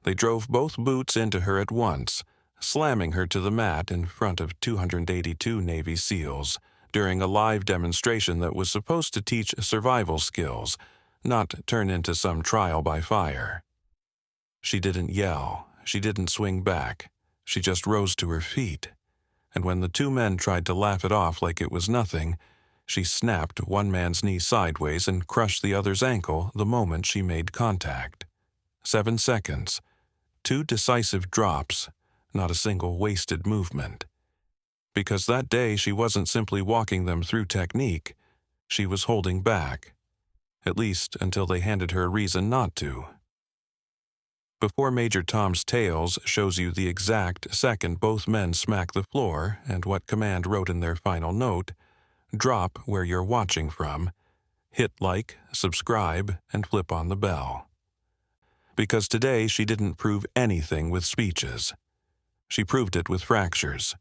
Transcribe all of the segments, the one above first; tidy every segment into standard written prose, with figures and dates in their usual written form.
They drove both boots into her at once, slamming her to the mat in front of 282 Navy SEALs during a live demonstration that was supposed to teach survival skills, not turn into some trial by fire. She didn't yell. She didn't swing back. She just rose to her feet. And when the two men tried to laugh it off like it was nothing, she snapped one man's knee sideways and crushed the other's ankle the moment she made contact. 7 seconds. 2 decisive drops, not a single wasted movement. Because that day she wasn't simply walking them through technique, she was holding back. At least until they handed her a reason not to. Before Major Tom's Tales shows you the exact second both men smack the floor and what command wrote in their final note, drop where you're watching from, hit like, subscribe, and flip on the bell. Because today she didn't prove anything with speeches. She proved it with fractures.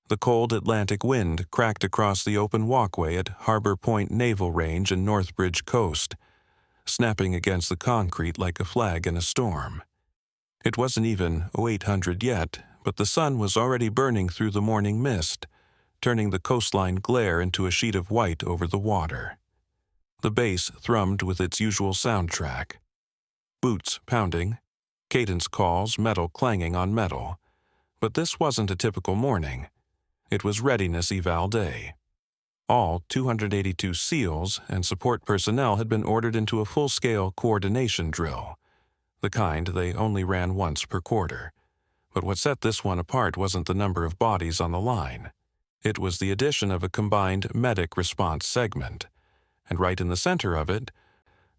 The cold Atlantic wind cracked across the open walkway at Harbor Point Naval Range and Northbridge Coast, snapping against the concrete like a flag in a storm. It wasn't even 0800 yet, but the sun was already burning through the morning mist, turning the coastline glare into a sheet of white over the water. The bass thrummed with its usual soundtrack. Boots pounding, cadence calls, metal clanging on metal. But this wasn't a typical morning. It was readiness eval day. All 282 SEALs and support personnel had been ordered into a full-scale coordination drill, the kind they only ran once per quarter. But what set this one apart wasn't the number of bodies on the line. It was the addition of a combined medic response segment, and right in the center of it,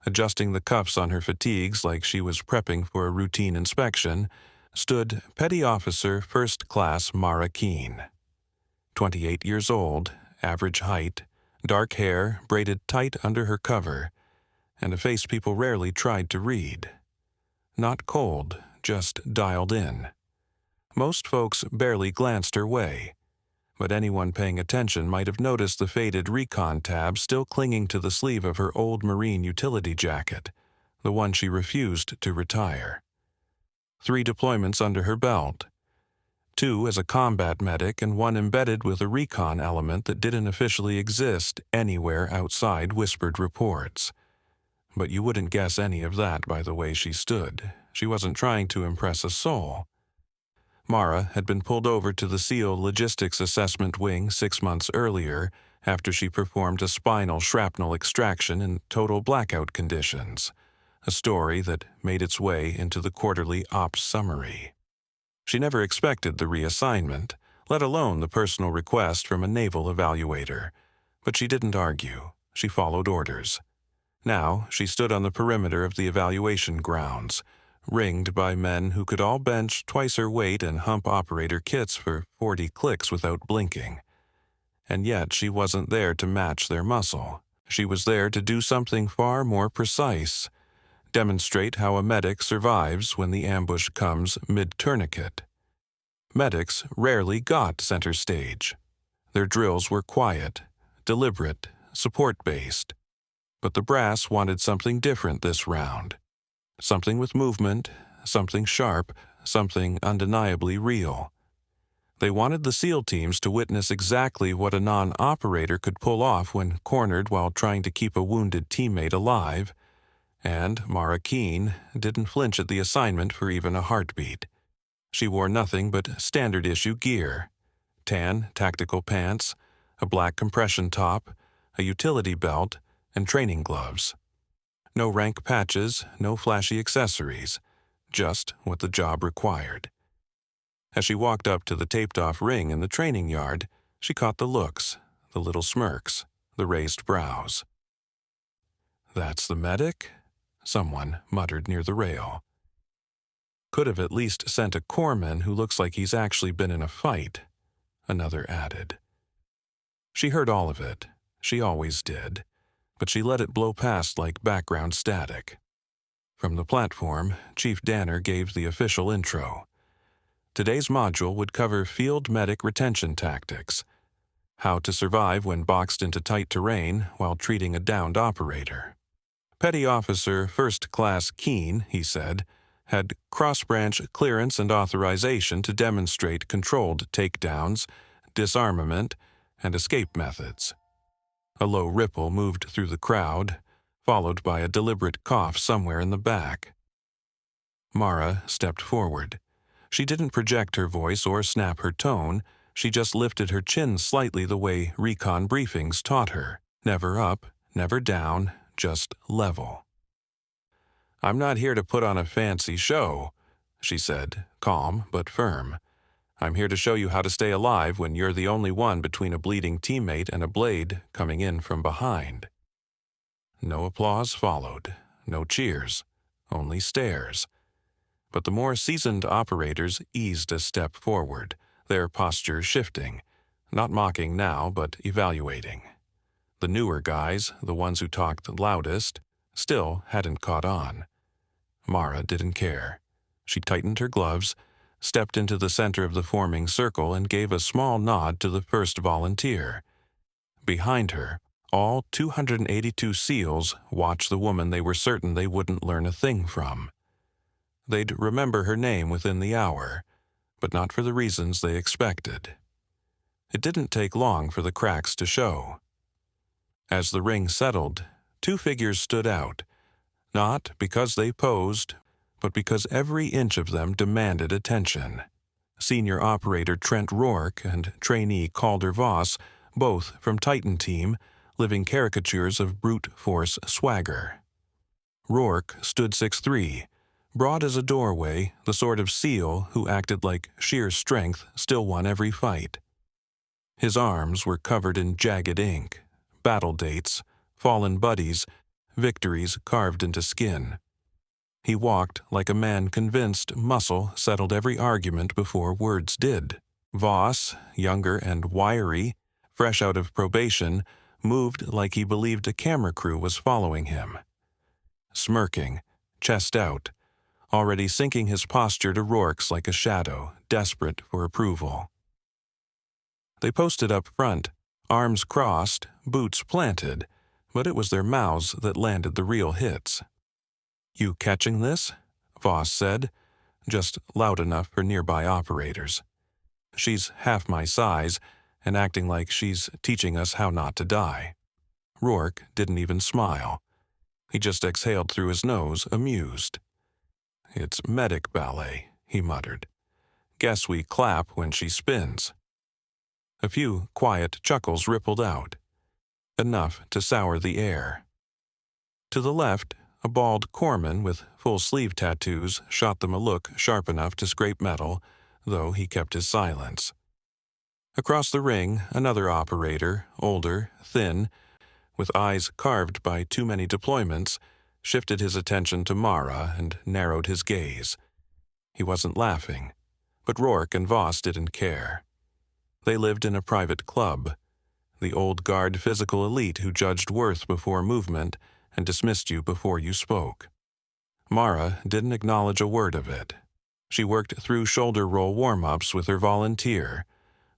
adjusting the cuffs on her fatigues like she was prepping for a routine inspection, stood Petty Officer First Class Mara Keene. 28 years old, average height, dark hair braided tight under her cover, and a face people rarely tried to read. Not cold, just dialed in. Most folks barely glanced her way, but anyone paying attention might have noticed the faded recon tab still clinging to the sleeve of her old Marine utility jacket, the one she refused to retire. 3 deployments under her belt. 2 as a combat medic and 1 embedded with a recon element that didn't officially exist anywhere outside whispered reports. But you wouldn't guess any of that by the way she stood. She wasn't trying to impress a soul. Mara had been pulled over to the SEAL Logistics Assessment Wing 6 months earlier after she performed a spinal shrapnel extraction in total blackout conditions, a story that made its way into the quarterly ops summary. She never expected the reassignment, let alone the personal request from a naval evaluator, but she didn't argue. She followed orders. Now she stood on the perimeter of the evaluation grounds, ringed by men who could all bench twice her weight and hump operator kits for 40 clicks without blinking. And yet she wasn't there to match their muscle. She was there to do something far more precise, demonstrate how a medic survives when the ambush comes mid-tourniquet. Medics rarely got center stage. Their drills were quiet, deliberate, support-based. But the brass wanted something different this round. Something with movement, something sharp, something undeniably real. They wanted the SEAL teams to witness exactly what a non-operator could pull off when cornered while trying to keep a wounded teammate alive, and Mara Keene didn't flinch at the assignment for even a heartbeat. She wore nothing but standard-issue gear: tan tactical pants, a black compression top, a utility belt, and training gloves. No rank patches, no flashy accessories, just what the job required. As she walked up to the taped-off ring in the training yard, she caught the looks, the little smirks, the raised brows. "That's the medic?" someone muttered near the rail. "Could have at least sent a corpsman who looks like he's actually been in a fight," another added. She heard all of it. She always did. But she let it blow past like background static. From the platform, Chief Danner gave the official intro. Today's module would cover field medic retention tactics, how to survive when boxed into tight terrain while treating a downed operator. Petty Officer First Class Keene, he said, had cross-branch clearance and authorization to demonstrate controlled takedowns, disarmament, and escape methods. A low ripple moved through the crowd, followed by a deliberate cough somewhere in the back. Mara stepped forward. She didn't project her voice or snap her tone. She just lifted her chin slightly the way recon briefings taught her. Never up, never down, just level. "I'm not here to put on a fancy show," she said, calm but firm. "I'm here to show you how to stay alive when you're the only one between a bleeding teammate and a blade coming in from behind." No applause followed, no cheers, only stares. But the more seasoned operators eased a step forward, their posture shifting, not mocking now but evaluating. The newer guys, the ones who talked loudest, still hadn't caught on. Mara didn't care. She tightened her gloves, stepped into the center of the forming circle, and gave a small nod to the first volunteer. Behind her, all 282 SEALs watched the woman they were certain they wouldn't learn a thing from. They'd remember her name within the hour, but not for the reasons they expected. It didn't take long for the cracks to show. As the ring settled, two figures stood out, not because they posed, but because every inch of them demanded attention. Senior operator Trent Rourke and trainee Calder Voss, both from Titan Team, living caricatures of brute force swagger. Rourke stood 6'3", broad as a doorway, the sort of SEAL who acted like sheer strength still won every fight. His arms were covered in jagged ink, battle dates, fallen buddies, victories carved into skin. He walked like a man convinced muscle settled every argument before words did. Voss, younger and wiry, fresh out of probation, moved like he believed a camera crew was following him. Smirking, chest out, already sinking his posture to Rourke's like a shadow, desperate for approval. They posted up front, arms crossed, boots planted, but it was their mouths that landed the real hits. "You catching this?" Voss said, just loud enough for nearby operators. "She's half my size, and acting like she's teaching us how not to die." Rourke didn't even smile. He just exhaled through his nose, amused. "It's medic ballet," he muttered. "Guess we clap when she spins." A few quiet chuckles rippled out, enough to sour the air. To the left, a bald corpsman with full-sleeve tattoos shot them a look sharp enough to scrape metal, though he kept his silence. Across the ring, another operator, older, thin, with eyes carved by too many deployments, shifted his attention to Mara and narrowed his gaze. He wasn't laughing, but Rourke and Voss didn't care. They lived in a private club, the old guard physical elite who judged worth before movement and dismissed you before you spoke. Mara didn't acknowledge a word of it. She worked through shoulder roll warm-ups with her volunteer,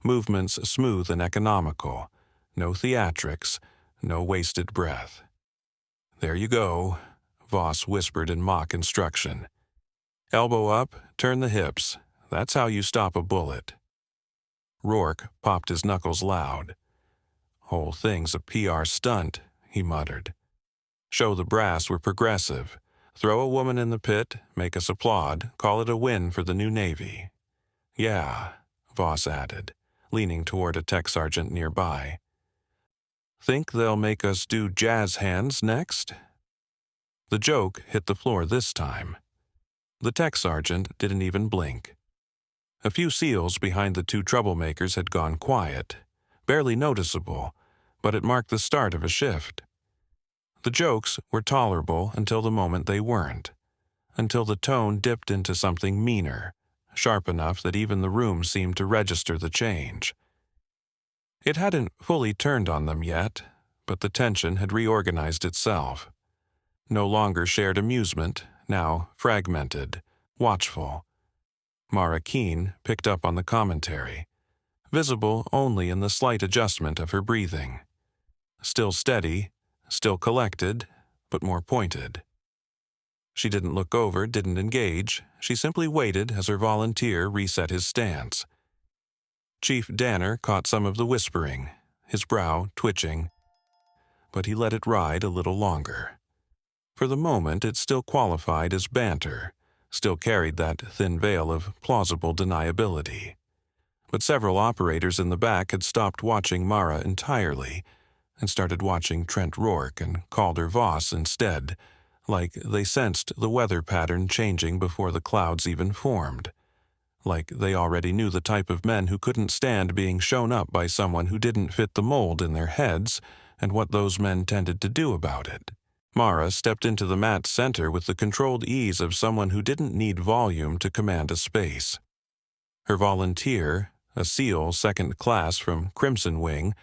movements smooth and economical, no theatrics, no wasted breath. "There you go," Voss whispered in mock instruction. "Elbow up, turn the hips. That's how you stop a bullet." Rourke popped his knuckles loud. "Whole thing's a PR stunt," he muttered. "Show the brass we're progressive. Throw a woman in the pit, make us applaud, call it a win for the new Navy." "Yeah," Voss added, leaning toward a tech sergeant nearby. "Think they'll make us do jazz hands next?" The joke hit the floor this time. The tech sergeant didn't even blink. A few SEALs behind the two troublemakers had gone quiet, barely noticeable, but it marked the start of a shift. The jokes were tolerable until the moment they weren't, until the tone dipped into something meaner, sharp enough that even the room seemed to register the change. It hadn't fully turned on them yet, but the tension had reorganized itself. No longer shared amusement, now fragmented, watchful. Mara Keene picked up on the commentary, visible only in the slight adjustment of her breathing. Still steady, still collected, but more pointed. She didn't look over, didn't engage. She simply waited as her volunteer reset his stance. Chief Danner caught some of the whispering, his brow twitching, but he let it ride a little longer. For the moment, it still qualified as banter, still carried that thin veil of plausible deniability. But several operators in the back had stopped watching Mara entirely and started watching Trent Rourke and Calder Voss instead, like they sensed the weather pattern changing before the clouds even formed. Like they already knew the type of men who couldn't stand being shown up by someone who didn't fit the mold in their heads and what those men tended to do about it. Mara stepped into the mat's center with the controlled ease of someone who didn't need volume to command a space. Her volunteer, a SEAL second class from Crimson Wing,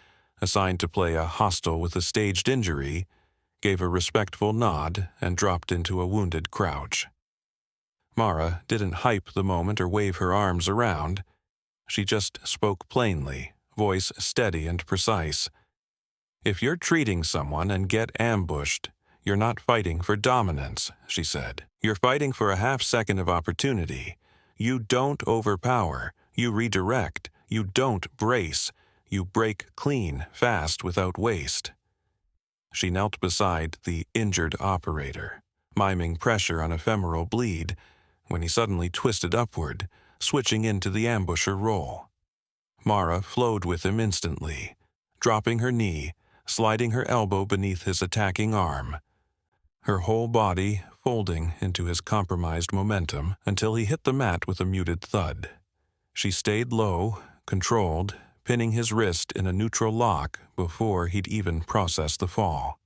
assigned to play a hostile with a staged injury, gave a respectful nod and dropped into a wounded crouch. Mara didn't hype the moment or wave her arms around. She just spoke plainly, voice steady and precise. "If you're treating someone and get ambushed, you're not fighting for dominance," she said. "You're fighting for a half-second of opportunity. You don't overpower. You redirect. You don't brace. You break clean, fast, without waste." She knelt beside the injured operator, miming pressure on ephemeral bleed, when he suddenly twisted upward, switching into the ambusher role. Mara flowed with him instantly, dropping her knee, sliding her elbow beneath his attacking arm, her whole body folding into his compromised momentum until he hit the mat with a muted thud. She stayed low, controlled, pinning his wrist in a neutral lock before he'd even processed the fall.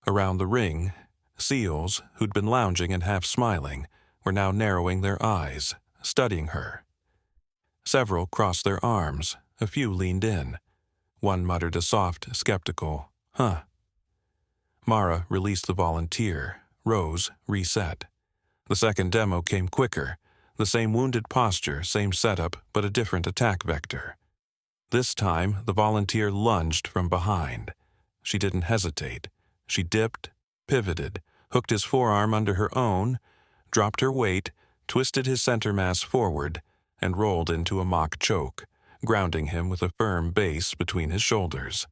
Around the ring, SEALs, who'd been lounging and half smiling, were now narrowing their eyes, studying her. Several crossed their arms, a few leaned in. One muttered a soft, skeptical, "Huh." Mara released the volunteer, rose, reset. The second demo came quicker, the same wounded posture, same setup, but a different attack vector. This time, the volunteer lunged from behind. She didn't hesitate. She dipped, pivoted, hooked his forearm under her own, dropped her weight, twisted his center mass forward, and rolled into a mock choke, grounding him with a firm base between his shoulders.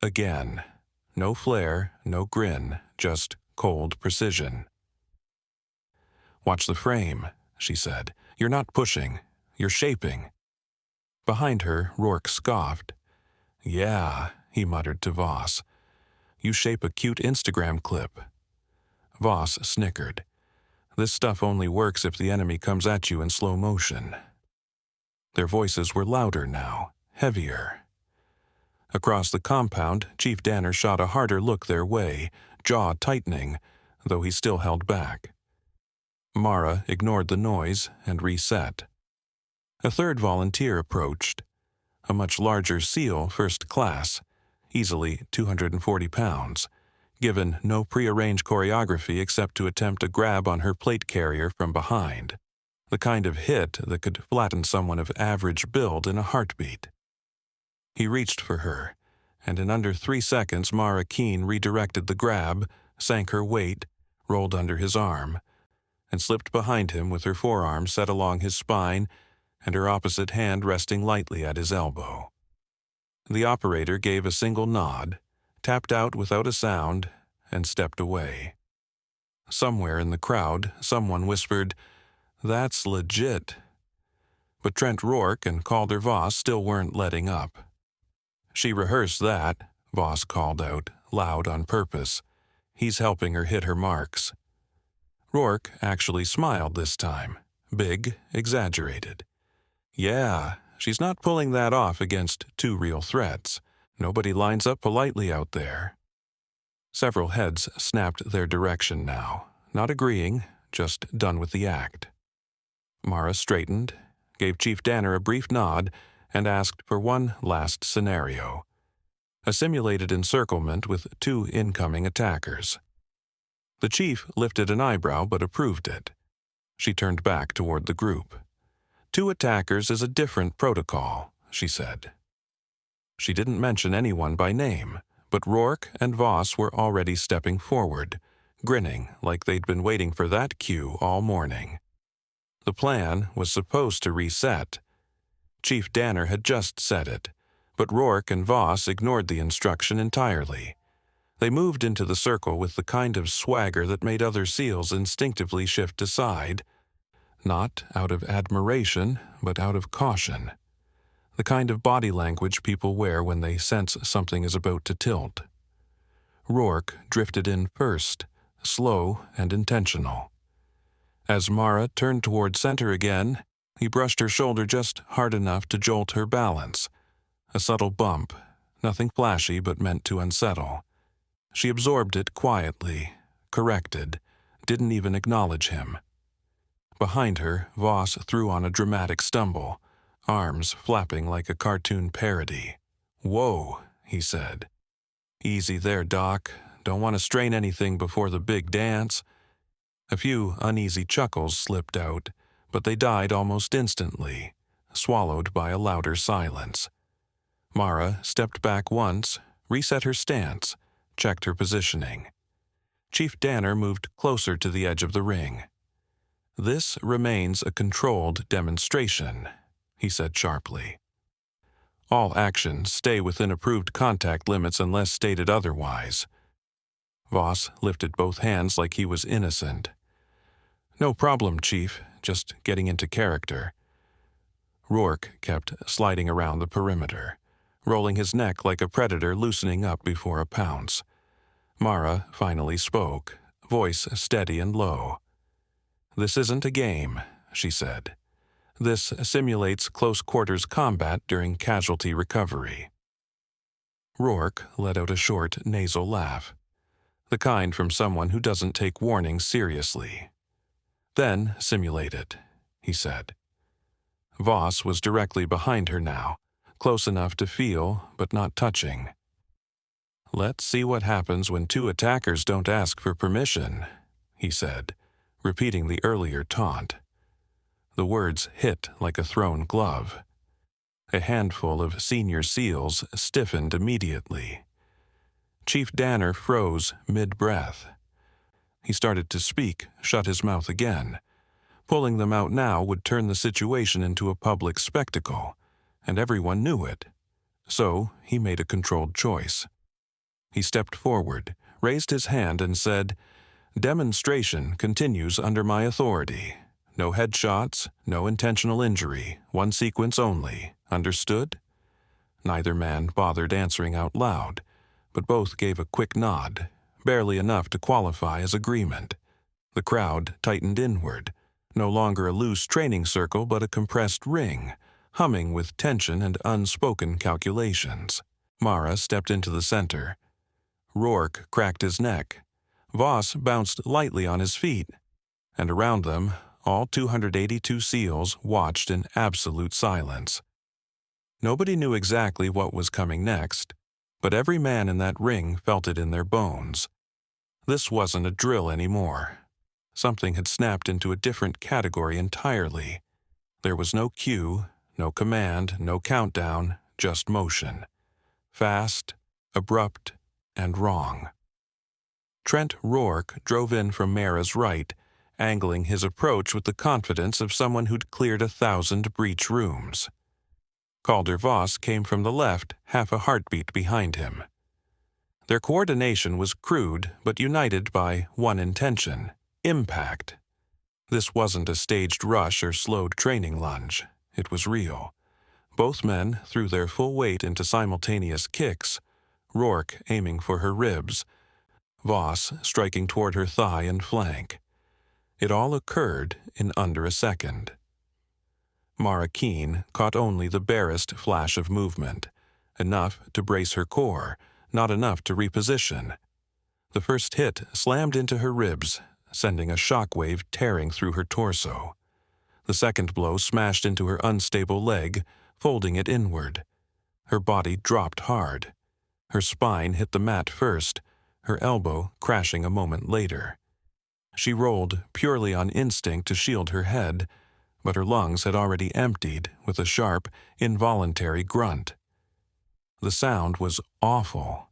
Again, no flair, no grin, just cold precision. "Watch the frame," she said. "You're not pushing. You're shaping." Behind her, Rourke scoffed. "Yeah," he muttered to Voss. "You shape a cute Instagram clip." Voss snickered. "This stuff only works if the enemy comes at you in slow motion." Their voices were louder now, heavier. Across the compound, Chief Danner shot a harder look their way, jaw tightening, though he still held back. Mara ignored the noise and reset. A third volunteer approached, a much larger SEAL first class, easily 240 pounds, given no prearranged choreography except to attempt a grab on her plate carrier from behind, the kind of hit that could flatten someone of average build in a heartbeat. He reached for her, and in under 3 seconds Mara Keene redirected the grab, sank her weight, rolled under his arm, and slipped behind him with her forearm set along his spine and her opposite hand resting lightly at his elbow. The operator gave a single nod, tapped out without a sound, and stepped away. Somewhere in the crowd, someone whispered, "That's legit." But Trent Rourke and Calder Voss still weren't letting up. "She rehearsed that," Voss called out, loud on purpose. "He's helping her hit her marks." Rourke actually smiled this time, big, exaggerated. "Yeah, she's not pulling that off against 2 real threats. Nobody lines up politely out there." Several heads snapped their direction now, not agreeing, just done with the act. Mara straightened, gave Chief Danner a brief nod, and asked for one last scenario. A simulated encirclement with 2 incoming attackers. The chief lifted an eyebrow but approved it. She turned back toward the group. 2 attackers is a different protocol, she said. She didn't mention anyone by name, but Rourke and Voss were already stepping forward, grinning like they'd been waiting for that cue all morning. The plan was supposed to reset. Chief Danner had just said it, but Rourke and Voss ignored the instruction entirely. They moved into the circle with the kind of swagger that made other SEALs instinctively shift aside, not out of admiration, but out of caution. The kind of body language people wear when they sense something is about to tilt. Rourke drifted in first, slow and intentional. As Mara turned toward center again, he brushed her shoulder just hard enough to jolt her balance. A subtle bump, nothing flashy but meant to unsettle. She absorbed it quietly, corrected, didn't even acknowledge him. Behind her, Voss threw on a dramatic stumble, arms flapping like a cartoon parody. "Whoa," he said. "Easy there, Doc. Don't want to strain anything before the big dance." A few uneasy chuckles slipped out, but they died almost instantly, swallowed by a louder silence. Mara stepped back once, reset her stance, checked her positioning. Chief Danner moved closer to the edge of the ring. "This remains a controlled demonstration," he said sharply. "All actions stay within approved contact limits unless stated otherwise." Voss lifted both hands like he was innocent. "No problem, Chief, just getting into character." Rourke kept sliding around the perimeter, rolling his neck like a predator loosening up before a pounce. Mara finally spoke, voice steady and low. "This isn't a game," she said. "This simulates close-quarters combat during casualty recovery." Rourke let out a short, nasal laugh, the kind from someone who doesn't take warnings seriously. "Then simulate it," he said. Voss was directly behind her now, close enough to feel but not touching. "Let's see what happens when two attackers don't ask for permission," he said, repeating the earlier taunt. The words hit like a thrown glove. A handful of senior SEALs stiffened immediately. Chief Danner froze mid-breath. He started to speak, shut his mouth again. Pulling them out now would turn the situation into a public spectacle, and everyone knew it. So he made a controlled choice. He stepped forward, raised his hand, and said, "Demonstration continues under my authority. No headshots, no intentional injury, one sequence only. Understood?" Neither man bothered answering out loud, but both gave a quick nod, barely enough to qualify as agreement. The crowd tightened inward, no longer a loose training circle but a compressed ring, humming with tension and unspoken calculations. Mara stepped into the center. Rourke cracked his neck. Voss bounced lightly on his feet, and around them, all 282 SEALs watched in absolute silence. Nobody knew exactly what was coming next, but every man in that ring felt it in their bones. This wasn't a drill anymore. Something had snapped into a different category entirely. There was no cue, no command, no countdown, just motion. Fast, abrupt, and wrong. Trent Rourke drove in from Mara's right, angling his approach with the confidence of someone who'd cleared 1,000 breach rooms. Calder Voss came from the left, half a heartbeat behind him. Their coordination was crude but united by one intention: impact. This wasn't a staged rush or slowed training lunge. It was real. Both men threw their full weight into simultaneous kicks, Rourke aiming for her ribs, Voss striking toward her thigh and flank. It all occurred in under a second. Mara Keene caught only the barest flash of movement, enough to brace her core, not enough to reposition. The first hit slammed into her ribs, sending a shockwave tearing through her torso. The second blow smashed into her unstable leg, folding it inward. Her body dropped hard. Her spine hit the mat first, her elbow crashing a moment later. She rolled purely on instinct to shield her head, but her lungs had already emptied with a sharp, involuntary grunt. The sound was awful.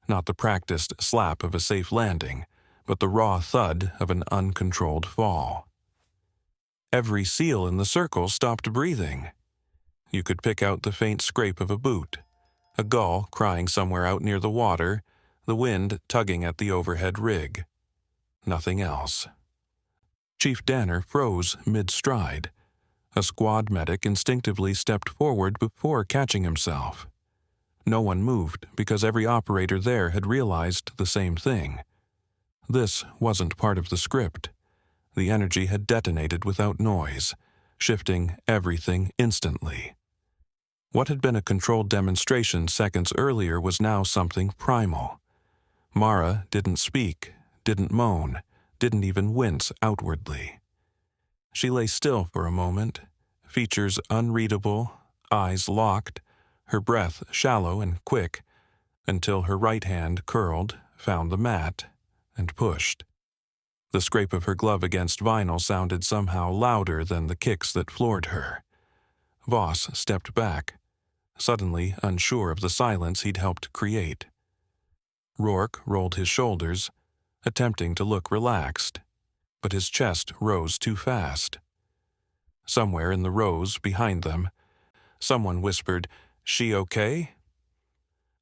Not the practiced slap of a safe landing, but the raw thud of an uncontrolled fall. Every seal in the circle stopped breathing. You could pick out the faint scrape of a boot, a gull crying somewhere out near the water, the wind tugging at the overhead rig. Nothing else. Chief Danner froze mid-stride. A squad medic instinctively stepped forward before catching himself. No one moved because every operator there had realized the same thing. This wasn't part of the script. The energy had detonated without noise, shifting everything instantly. What had been a controlled demonstration seconds earlier was now something primal. Mara didn't speak, didn't moan, didn't even wince outwardly. She lay still for a moment, features unreadable, eyes locked, her breath shallow and quick, until her right hand curled, found the mat, and pushed. The scrape of her glove against vinyl sounded somehow louder than the kicks that floored her. Voss stepped back, suddenly unsure of the silence he'd helped create. Rourke rolled his shoulders, attempting to look relaxed, but his chest rose too fast. Somewhere in the rows behind them, someone whispered, "She okay?"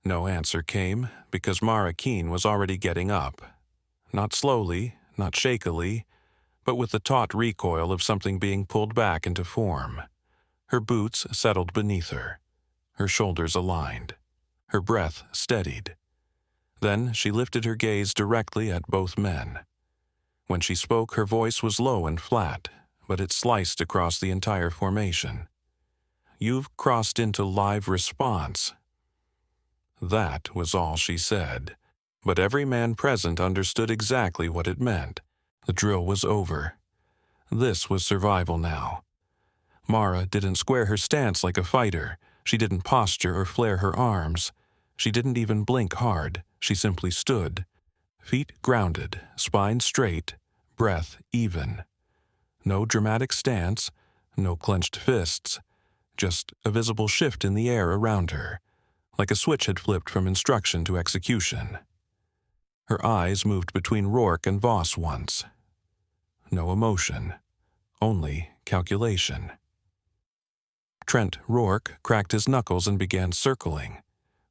No answer came because Mara Keene was already getting up. Not slowly, not shakily, but with the taut recoil of something being pulled back into form. Her boots settled beneath her, her shoulders aligned, her breath steadied. Then she lifted her gaze directly at both men. When she spoke, her voice was low and flat, but it sliced across the entire formation. "You've crossed into live response." That was all she said, but every man present understood exactly what it meant. The drill was over. This was survival now. Mara didn't square her stance like a fighter. She didn't posture or flare her arms. She didn't even blink hard. She simply stood, feet grounded, spine straight, breath even. No dramatic stance, no clenched fists, just a visible shift in the air around her, like a switch had flipped from instruction to execution. Her eyes moved between Rourke and Voss once. No emotion, only calculation. Trent Rourke cracked his knuckles and began circling,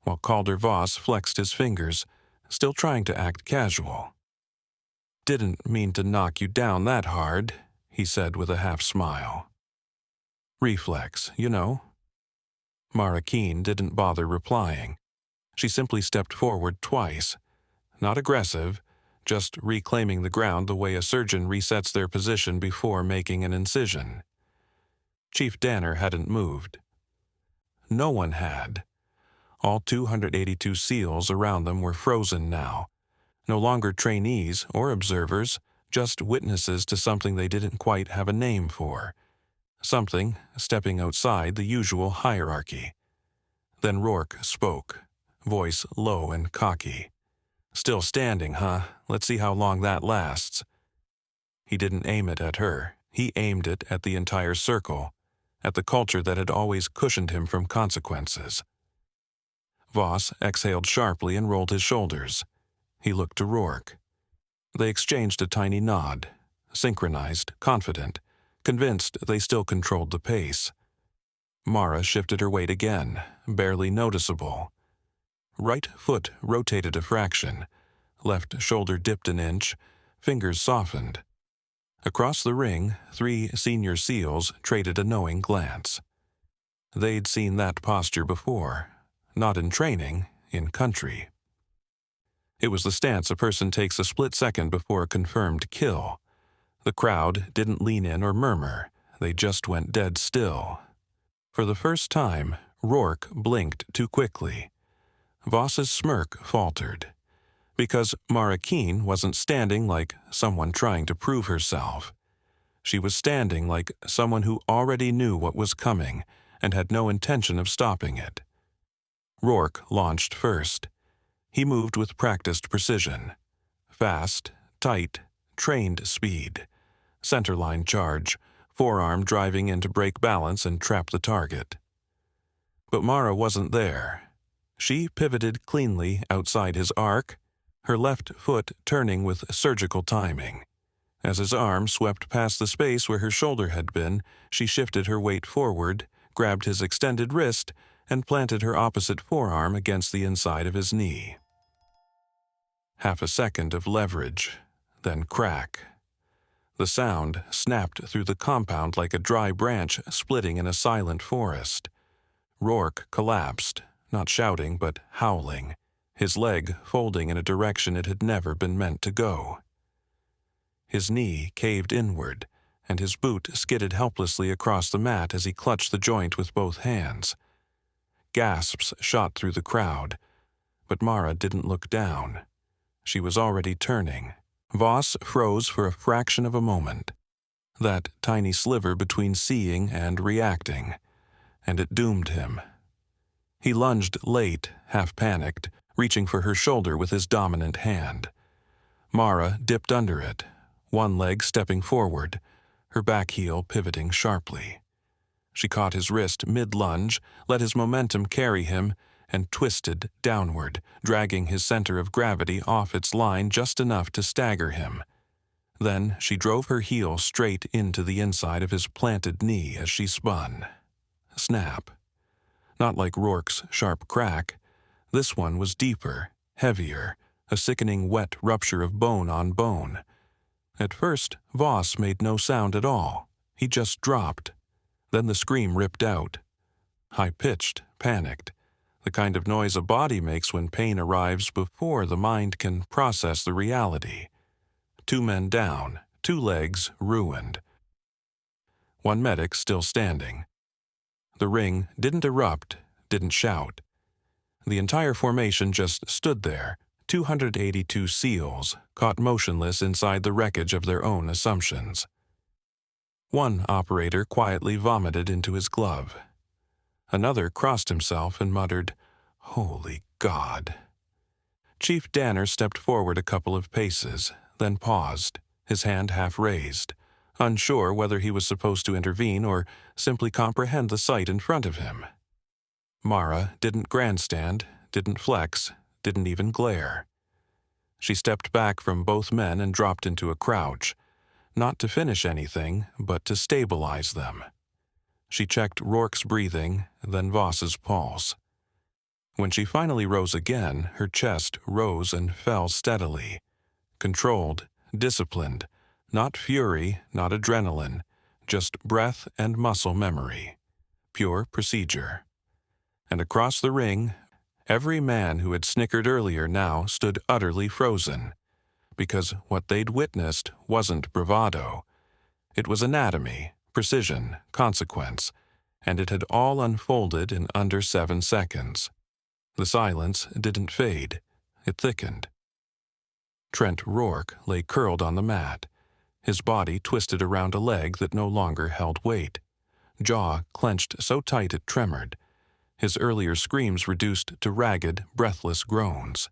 while Calder Voss flexed his fingers, still trying to act casual. "Didn't mean to knock you down that hard," he said with a half-smile. "Reflex, you know." Mara Keene didn't bother replying. She simply stepped forward twice. Not aggressive, just reclaiming the ground the way a surgeon resets their position before making an incision. Chief Danner hadn't moved. No one had. All 282 SEALs around them were frozen now, no longer trainees or observers, just witnesses to something they didn't quite have a name for. Something stepping outside the usual hierarchy. Then Rourke spoke, voice low and cocky. "Still standing, huh? Let's see how long that lasts." He didn't aim it at her. He aimed it at the entire circle, at the culture that had always cushioned him from consequences. Voss exhaled sharply and rolled his shoulders. He looked to Rourke. They exchanged a tiny nod, synchronized, confident, convinced they still controlled the pace. Mara shifted her weight again, barely noticeable. Right foot rotated a fraction, left shoulder dipped an inch, fingers softened. Across the ring, 3 senior SEALs traded a knowing glance. They'd seen that posture before, not in training, in country. It was the stance a person takes a split second before a confirmed kill. The crowd didn't lean in or murmur, they just went dead still. For the first time, Rourke blinked too quickly. Voss's smirk faltered, because Mara Keene wasn't standing like someone trying to prove herself. She was standing like someone who already knew what was coming and had no intention of stopping it. Rourke launched first. He moved with practiced precision. Fast, tight, trained speed. Centerline charge, forearm driving in to break balance and trap the target. But Mara wasn't there. She pivoted cleanly outside his arc, her left foot turning with surgical timing. As his arm swept past the space where her shoulder had been, she shifted her weight forward, grabbed his extended wrist, and planted her opposite forearm against the inside of his knee. Half a second of leverage, then crack. The sound snapped through the compound like a dry branch splitting in a silent forest. Rourke collapsed, not shouting but howling, his leg folding in a direction it had never been meant to go. His knee caved inward, and his boot skidded helplessly across the mat as he clutched the joint with both hands. Gasps shot through the crowd, but Mara didn't look down. She was already turning. Voss froze for a fraction of a moment, that tiny sliver between seeing and reacting, and it doomed him. He lunged late, half-panicked, reaching for her shoulder with his dominant hand. Mara dipped under it, one leg stepping forward, her back heel pivoting sharply. She caught his wrist mid-lunge, let his momentum carry him, and twisted downward, dragging his center of gravity off its line just enough to stagger him. Then she drove her heel straight into the inside of his planted knee as she spun. Snap. Not like Rourke's sharp crack. This one was deeper, heavier, a sickening wet rupture of bone on bone. At first, Voss made no sound at all. He just dropped. Then the scream ripped out. High-pitched, panicked. The kind of noise a body makes when pain arrives before the mind can process the reality. 2 men down, 2 legs ruined. 1 medic still standing. The ring didn't erupt, didn't shout. The entire formation just stood there, 282 SEALs, caught motionless inside the wreckage of their own assumptions. One operator quietly vomited into his glove. Another crossed himself and muttered, "Holy God." Chief Danner stepped forward a couple of paces, then paused, his hand half raised, unsure whether he was supposed to intervene or simply comprehend the sight in front of him. Mara didn't grandstand, didn't flex, didn't even glare. She stepped back from both men and dropped into a crouch, not to finish anything, but to stabilize them. She checked Rourke's breathing, then Voss's pulse. When she finally rose again, her chest rose and fell steadily. Controlled, disciplined, not fury, not adrenaline, just breath and muscle memory. Pure procedure. And across the ring, every man who had snickered earlier now stood utterly frozen, because what they'd witnessed wasn't bravado. It was anatomy, precision, consequence, and it had all unfolded in under 7 seconds. The silence didn't fade, it thickened. Trent Rourke lay curled on the mat, his body twisted around a leg that no longer held weight, jaw clenched so tight it tremored, his earlier screams reduced to ragged, breathless groans.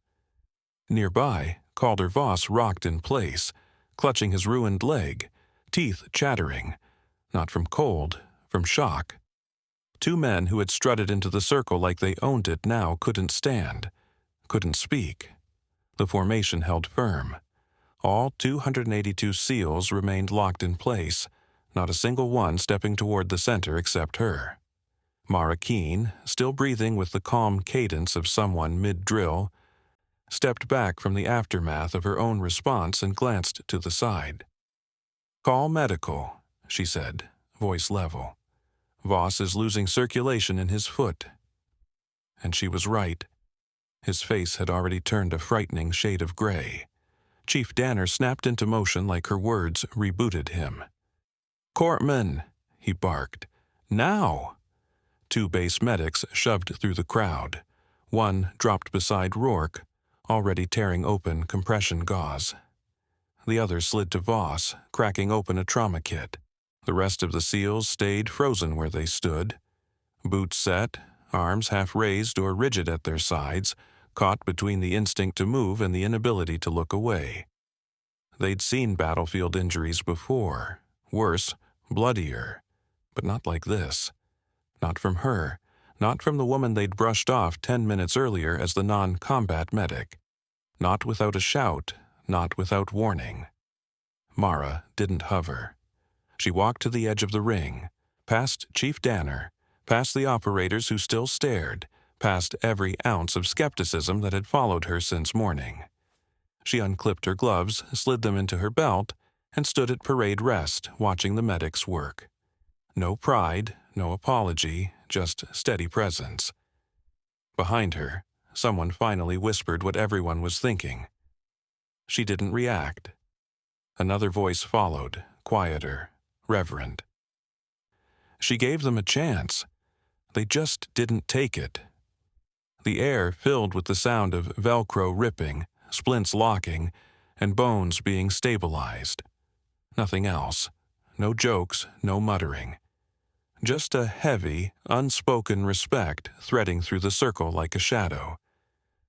Nearby, Calder Voss rocked in place, clutching his ruined leg, teeth chattering, not from cold, from shock. 2 men who had strutted into the circle like they owned it now couldn't stand, couldn't speak. The formation held firm. All 282 SEALs remained locked in place, not a single one stepping toward the center except her. Mara Keene, still breathing with the calm cadence of someone mid-drill, stepped back from the aftermath of her own response and glanced to the side. "Call medical," she said, voice level. "Voss is losing circulation in his foot." And she was right. His face had already turned a frightening shade of gray. Chief Danner snapped into motion like her words rebooted him. "Corpman," he barked. "Now!" 2 base medics shoved through the crowd. One dropped beside Rourke, already tearing open compression gauze. The other slid to Voss, cracking open a trauma kit. The rest of the SEALs stayed frozen where they stood, boots set, arms half raised or rigid at their sides, caught between the instinct to move and the inability to look away. They'd seen battlefield injuries before, worse, bloodier, but not like this. Not from her, not from the woman they'd brushed off 10 minutes earlier as the non-combat medic. Not without a shout, not without warning. Mara didn't hover. She walked to the edge of the ring, past Chief Danner, past the operators who still stared, past every ounce of skepticism that had followed her since morning. She unclipped her gloves, slid them into her belt, and stood at parade rest, watching the medics work. No pride, no apology, just steady presence. Behind her, someone finally whispered what everyone was thinking. She didn't react. Another voice followed, quieter, reverent. She gave them a chance. They just didn't take it. The air filled with the sound of Velcro ripping, splints locking, and bones being stabilized. Nothing else. No jokes, no muttering. Just a heavy, unspoken respect threading through the circle like a shadow.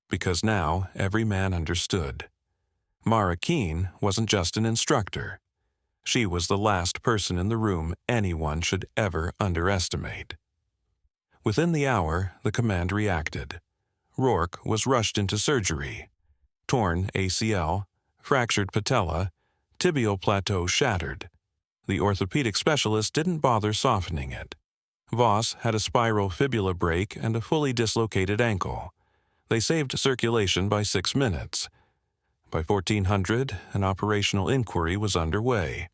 Because now every man understood. Mara Keene wasn't just an instructor. She was the last person in the room anyone should ever underestimate. Within the hour, the command reacted. Rourke was rushed into surgery. Torn ACL, fractured patella, tibial plateau shattered. The orthopedic specialist didn't bother softening it. Voss had a spiral fibula break and a fully dislocated ankle. They saved circulation by 6 minutes. By 1400, an operational inquiry was underway.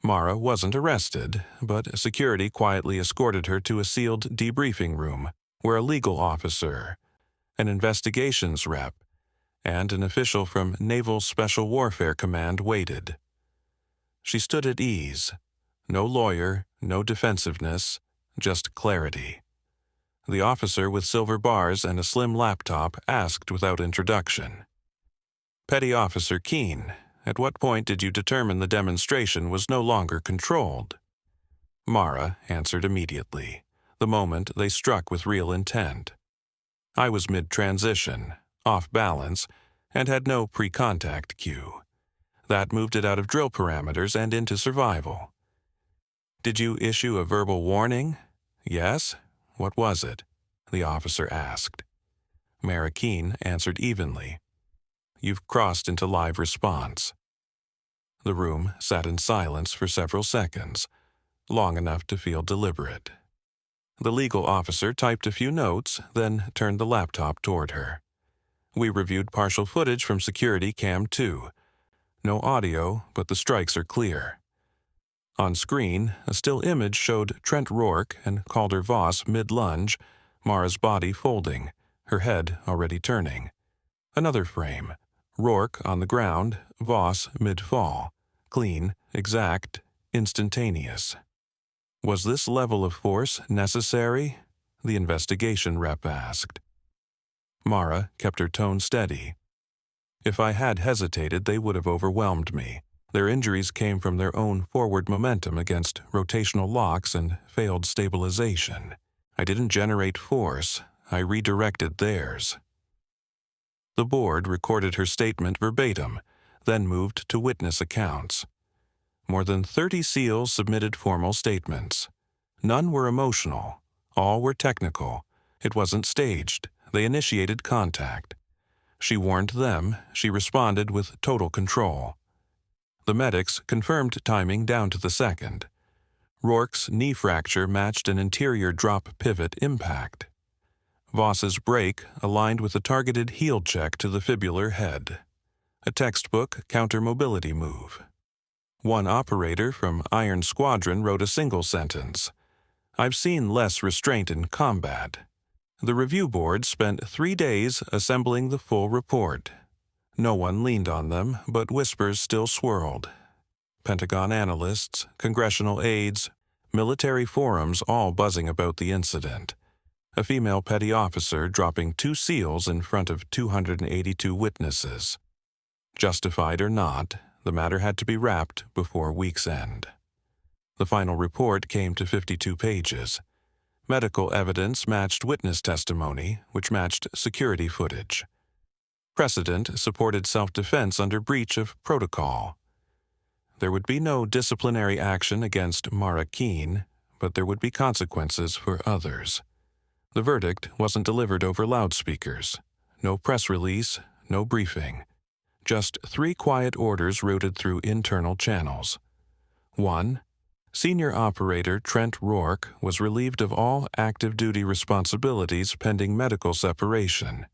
Mara wasn't arrested, but security quietly escorted her to a sealed debriefing room where a legal officer, an investigations rep, and an official from Naval Special Warfare Command waited. She stood at ease. No lawyer, no defensiveness, just clarity. The officer with silver bars and a slim laptop asked without introduction. Petty Officer Keene, at what point did you determine the demonstration was no longer controlled? Mara answered immediately, the moment they struck with real intent. I was mid-transition, off balance, and had no pre-contact cue. That moved it out of drill parameters and into survival. Did you issue a verbal warning? Yes? What was it? The officer asked. Mara Keene answered evenly. You've crossed into live response. The room sat in silence for several seconds, long enough to feel deliberate. The legal officer typed a few notes, then turned the laptop toward her. We reviewed partial footage from Security Cam 2. No audio, but the strikes are clear. On screen, a still image showed Trent Rourke and Calder Voss mid-lunge, Mara's body folding, her head already turning. Another frame, Rourke on the ground, Voss mid-fall. Clean, exact, instantaneous. Was this level of force necessary? The investigation rep asked. Mara kept her tone steady. If I had hesitated, they would have overwhelmed me. Their injuries came from their own forward momentum against rotational locks and failed stabilization. I didn't generate force, I redirected theirs. The board recorded her statement verbatim, then moved to witness accounts. More than 30 SEALs submitted formal statements. None were emotional. All were technical. It wasn't staged. They initiated contact. She warned them. She responded with total control. The medics confirmed timing down to the second. Rourke's knee fracture matched an interior drop pivot impact. Voss's break aligned with a targeted heel check to the fibular head. A textbook counter-mobility move. One operator from Iron Squadron wrote a single sentence. I've seen less restraint in combat. The review board spent 3 days assembling the full report. No one leaned on them, but whispers still swirled. Pentagon analysts, congressional aides, military forums all buzzing about the incident. A female petty officer dropping 2 SEALs in front of 282 witnesses. Justified or not, the matter had to be wrapped before week's end. The final report came to 52 pages. Medical evidence matched witness testimony, which matched security footage. Precedent supported self-defense under breach of protocol. There would be no disciplinary action against Mara Keene, but there would be consequences for others. The verdict wasn't delivered over loudspeakers. No press release, no briefing. Just 3 quiet orders routed through internal channels. 1. Senior Operator Trent Rourke was relieved of all active duty responsibilities pending medical separation.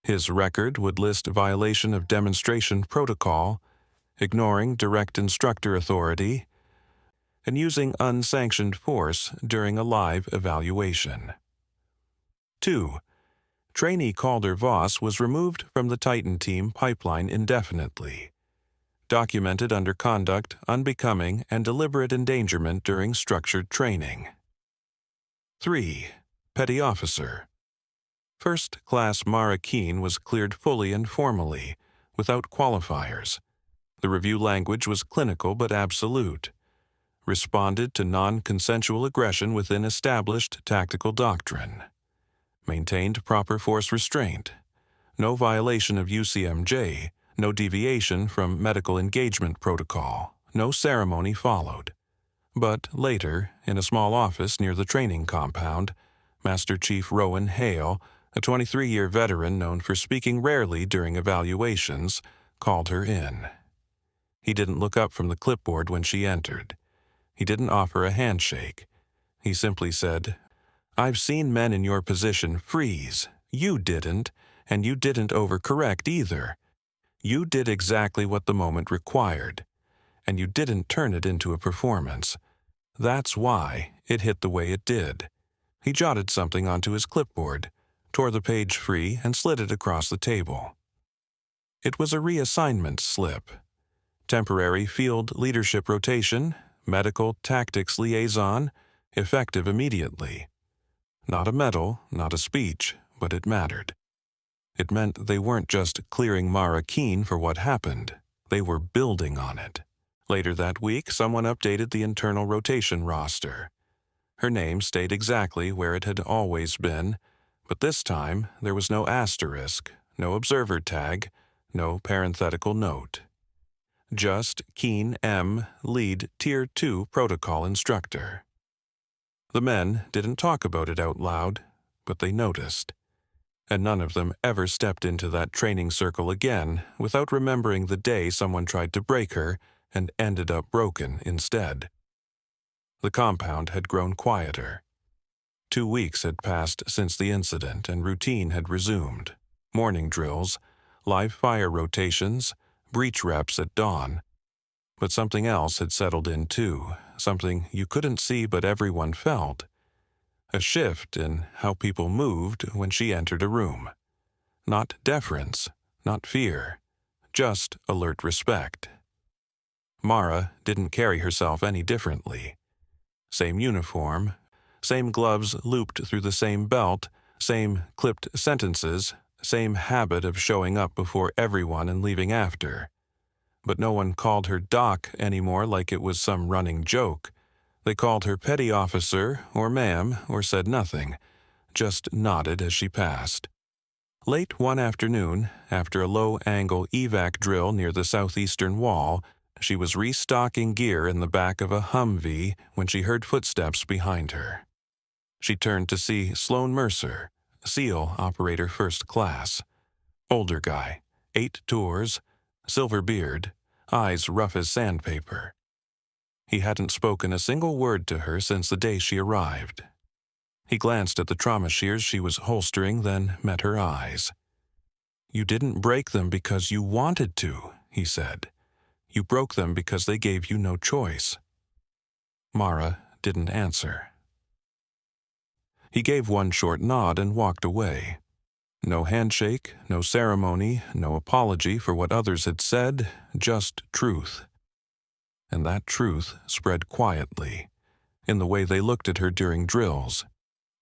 His record would list violation of demonstration protocol, ignoring direct instructor authority, and using unsanctioned force during a live evaluation. 2. Trainee Calder Voss was removed from the Titan team pipeline indefinitely. Documented under conduct unbecoming and deliberate endangerment during structured training. 3. Petty Officer. First Class Mara Keene was cleared fully and formally, without qualifiers. The review language was clinical but absolute. Responded to non-consensual aggression within established tactical doctrine. Maintained proper force restraint. No violation of UCMJ, no deviation from medical engagement protocol, no ceremony followed. But later, in a small office near the training compound, Master Chief Rowan Hale, a 23-year veteran known for speaking rarely during evaluations, called her in. He didn't look up from the clipboard when she entered. He didn't offer a handshake. He simply said, "I've seen men in your position freeze. You didn't, and you didn't overcorrect either. You did exactly what the moment required, and you didn't turn it into a performance. That's why it hit the way it did." He jotted something onto his clipboard, tore the page free, and slid it across the table. It was a reassignment slip. Temporary field leadership rotation, medical tactics liaison, effective immediately. Not a medal, not a speech, but it mattered. It meant they weren't just clearing Mara Keene for what happened. They were building on it. Later that week, someone updated the internal rotation roster. Her name stayed exactly where it had always been, but this time there was no asterisk, no observer tag, no parenthetical note. Just Keene M., lead Tier 2 protocol instructor. The men didn't talk about it out loud, but they noticed. And none of them ever stepped into that training circle again without remembering the day someone tried to break her and ended up broken instead. The compound had grown quieter. 2 weeks had passed since the incident and routine had resumed. Morning drills, live fire rotations, breach reps at dawn. But something else had settled in too, something you couldn't see but everyone felt. A shift in how people moved when she entered a room. Not deference, not fear, just alert respect. Mara didn't carry herself any differently. Same uniform, same gloves looped through the same belt, same clipped sentences, same habit of showing up before everyone and leaving after. But no one called her Doc anymore like it was some running joke. They called her Petty Officer or Ma'am or said nothing, just nodded as she passed. Late one afternoon, after a low-angle evac drill near the southeastern wall, she was restocking gear in the back of a Humvee when she heard footsteps behind her. She turned to see Sloan Mercer, SEAL Operator First Class. Older guy, 8 tours, silver beard, eyes rough as sandpaper. He hadn't spoken a single word to her since the day she arrived. He glanced at the trauma shears she was holstering, then met her eyes. "You didn't break them because you wanted to," he said. "You broke them because they gave you no choice." Mara didn't answer. He gave one short nod and walked away. No handshake, no ceremony, no apology for what others had said, just truth. And that truth spread quietly, in the way they looked at her during drills,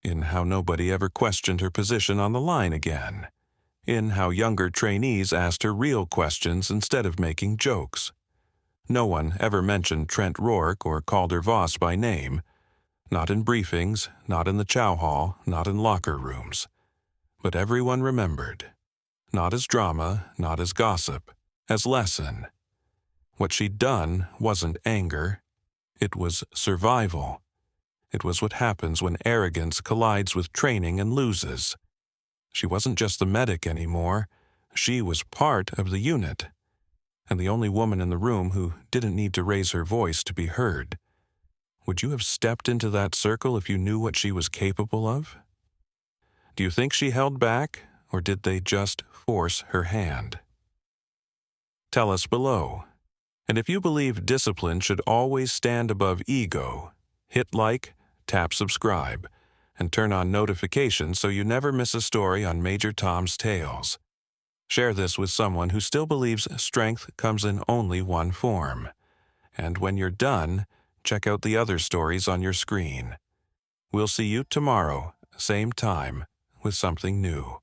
in how nobody ever questioned her position on the line again, in how younger trainees asked her real questions instead of making jokes. No one ever mentioned Trent Rourke or called her Voss by name, not in briefings, not in the chow hall, not in locker rooms. But everyone remembered, not as drama, not as gossip, as lesson. What she'd done wasn't anger, it was survival. It was what happens when arrogance collides with training and loses. She wasn't just the medic anymore, She was part of the unit, and the only woman in the room who didn't need to raise her voice to be heard. Would you have stepped into that circle if you knew what she was capable of? Do you think she held back, or did they just force her hand? Tell us below. And if you believe discipline should always stand above ego, hit like, tap subscribe, and turn on notifications so you never miss a story on Major Tom's Tales. Share this with someone who still believes strength comes in only one form. And when you're done, check out the other stories on your screen. We'll see you tomorrow, same time, with something new.